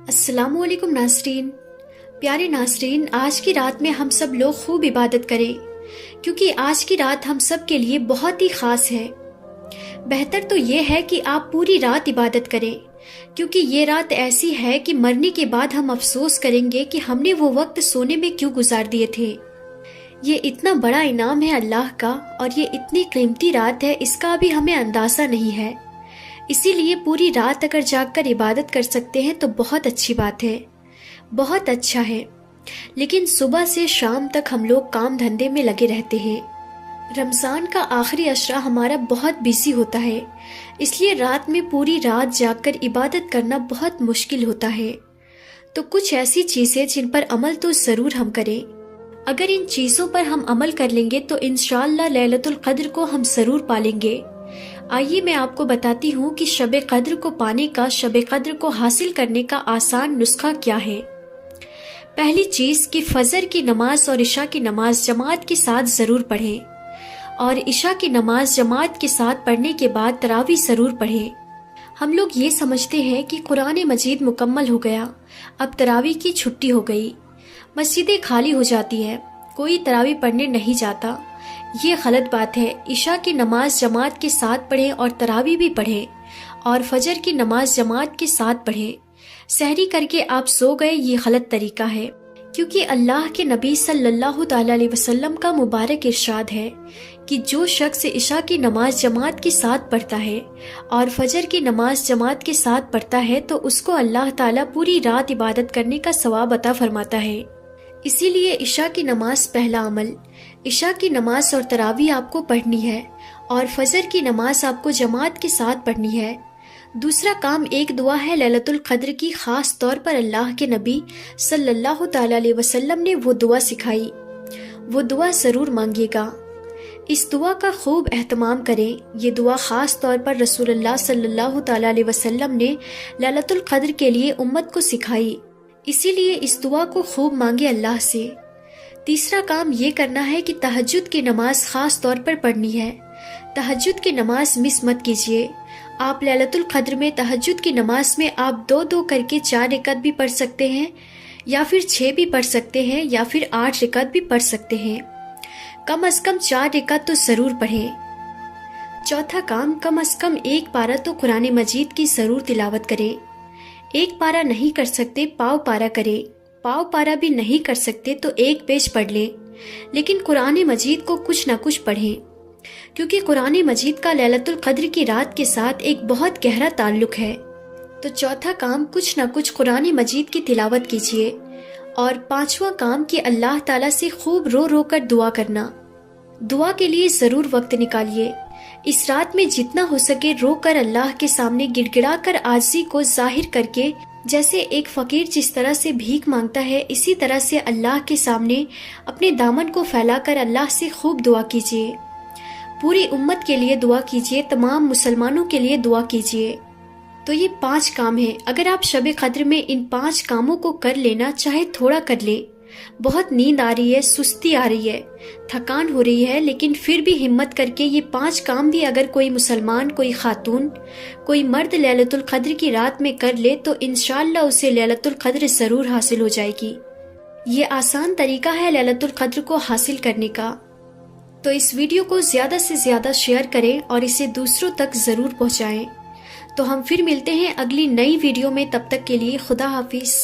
السلام علیکم ناظرین۔ پیارے ناظرین، آج کی رات میں ہم سب لوگ خوب عبادت کریں کیونکہ آج کی رات ہم سب کے لیے بہت ہی خاص ہے۔ بہتر تو یہ ہے کہ آپ پوری رات عبادت کریں کیونکہ یہ رات ایسی ہے کہ مرنے کے بعد ہم افسوس کریں گے کہ ہم نے وہ وقت سونے میں کیوں گزار دیے تھے۔ یہ اتنا بڑا انعام ہے اللہ کا اور یہ اتنی قیمتی رات ہے، اس کا بھی ہمیں اندازہ نہیں ہے۔ اسی لیے پوری رات اگر جاگ کر عبادت کر سکتے ہیں تو بہت اچھی بات ہے، بہت اچھا ہے۔ لیکن صبح سے شام تک ہم لوگ کام دھندے میں لگے رہتے ہیں۔ رمضان کا آخری عشرہ ہمارا بہت بیزی ہوتا ہے، اس لیے رات میں پوری رات جاگ کر عبادت کرنا بہت مشکل ہوتا ہے۔ تو کچھ ایسی چیزیں جن پر عمل تو ضرور ہم کریں۔ اگر ان چیزوں پر ہم عمل کر لیں گے تو انشاءاللہ لیلۃ القدر کو ہم ضرور پالیں گے۔ آئیے میں آپ کو بتاتی ہوں کہ شب قدر کو پانے کا، شب قدر کو حاصل کرنے کا آسان نسخہ کیا ہے۔ پہلی چیز کہ فجر کی نماز اور عشاء کی نماز جماعت کے ساتھ ضرور پڑھیں، اور عشاء کی نماز جماعت کے ساتھ پڑھنے کے بعد تراویح ضرور پڑھیں۔ ہم لوگ یہ سمجھتے ہیں کہ قرآن مجید مکمل ہو گیا، اب تراویح کی چھٹی ہو گئی، مسجدیں خالی ہو جاتی ہیں، کوئی تراویح پڑھنے نہیں جاتا۔ یہ غلط بات ہے۔ عشاء کی نماز جماعت کے ساتھ پڑھیں اور تراویح بھی پڑھیں، اور فجر کی نماز جماعت کے ساتھ پڑھیں۔ سحری کر کے آپ سو گئے، یہ غلط طریقہ ہے، کیونکہ اللہ کے نبی صلی اللہ تعالی علیہ وسلم کا مبارک ارشاد ہے کہ جو شخص عشاء کی نماز جماعت کے ساتھ پڑھتا ہے اور فجر کی نماز جماعت کے ساتھ پڑھتا ہے تو اس کو اللہ تعالیٰ پوری رات عبادت کرنے کا ثواب عطا فرماتا ہے۔ اسی لیے عشاء کی نماز پہلا عمل، عشاء کی نماز اور تراویح آپ کو پڑھنی ہے، اور فجر کی نماز آپ کو جماعت کے ساتھ پڑھنی ہے۔ دوسرا کام ایک دعا ہے لیلۃ القدر کی، خاص طور پر اللہ کے نبی صلی اللہ تعالی علیہ وسلم نے وہ دعا سکھائی، وہ دعا ضرور مانگیے گا۔ اس دعا کا خوب اہتمام کریں۔ یہ دعا خاص طور پر رسول اللہ صلی اللہ تعالی علیہ وسلم نے لیلۃ القدر کے لیے امت کو سکھائی، اسی لیے اس دعا کو خوب مانگے اللہ سے۔ تیسرا کام یہ کرنا ہے کہ تہجد کی نماز خاص طور پر پڑھنی ہے۔ تہجد کی نماز مس مت کیجیے۔ آپ لیلۃ القدر میں تہجد کی نماز میں آپ 2 کر کے 4 رکعت بھی پڑھ سکتے ہیں، یا پھر 6 بھی پڑھ سکتے ہیں، یا پھر 8 رکعت بھی پڑھ سکتے ہیں۔ کم از کم 4 رکعت تو ضرور پڑھیں۔ چوتھا کام، کم از کم 1 پارہ تو قرآن مجید کی ضرور تلاوت کریں۔ 1 پارہ نہیں کر سکتے، پاؤ پارہ کریں۔ پاؤ پارہ بھی نہیں کر سکتے تو 1 پیج پڑھ لیں، لیکن قرآن مجید کو کچھ نہ کچھ پڑھیں، کیونکہ قرآن مجید کا لیلۃ القدر کی رات کے ساتھ ایک بہت گہرا تعلق ہے۔ تو چوتھا کام، کچھ نہ کچھ قرآن مجید کی تلاوت کیجیے۔ اور پانچواں کام کہ اللہ تعالیٰ سے خوب رو رو کر دعا کرنا۔ دعا کے لیے ضرور وقت نکالیے۔ اس رات میں جتنا ہو سکے رو کر اللہ کے سامنے گڑ گڑا کر عاجزی کو ظاہر کر کے، جیسے ایک فقیر جس طرح سے بھیک مانگتا ہے، اسی طرح سے اللہ کے سامنے اپنے دامن کو پھیلا کر اللہ سے خوب دعا کیجیے۔ پوری امت کے لیے دعا کیجیے، تمام مسلمانوں کے لیے دعا کیجیے۔ تو یہ 5 کام ہیں۔ اگر آپ شب قدر میں ان 5 کاموں کو کر لینا، چاہے تھوڑا کر لیں، بہت نیند آ رہی ہے، سستی آ رہی ہے، تھکان ہو رہی ہے، لیکن پھر بھی ہمت کر کے یہ 5 کام بھی اگر کوئی مسلمان، کوئی خاتون، کوئی مرد لیلۃ القدر کی رات میں کر لے تو انشاءاللہ اسے لیلۃ القدر ضرور حاصل ہو جائے گی۔ یہ آسان طریقہ ہے لیلۃ القدر کو حاصل کرنے کا۔ تو اس ویڈیو کو زیادہ سے زیادہ شیئر کریں اور اسے دوسروں تک ضرور پہنچائیں۔ تو ہم پھر ملتے ہیں اگلی نئی ویڈیو میں، تب تک کے لیے خدا حافظ۔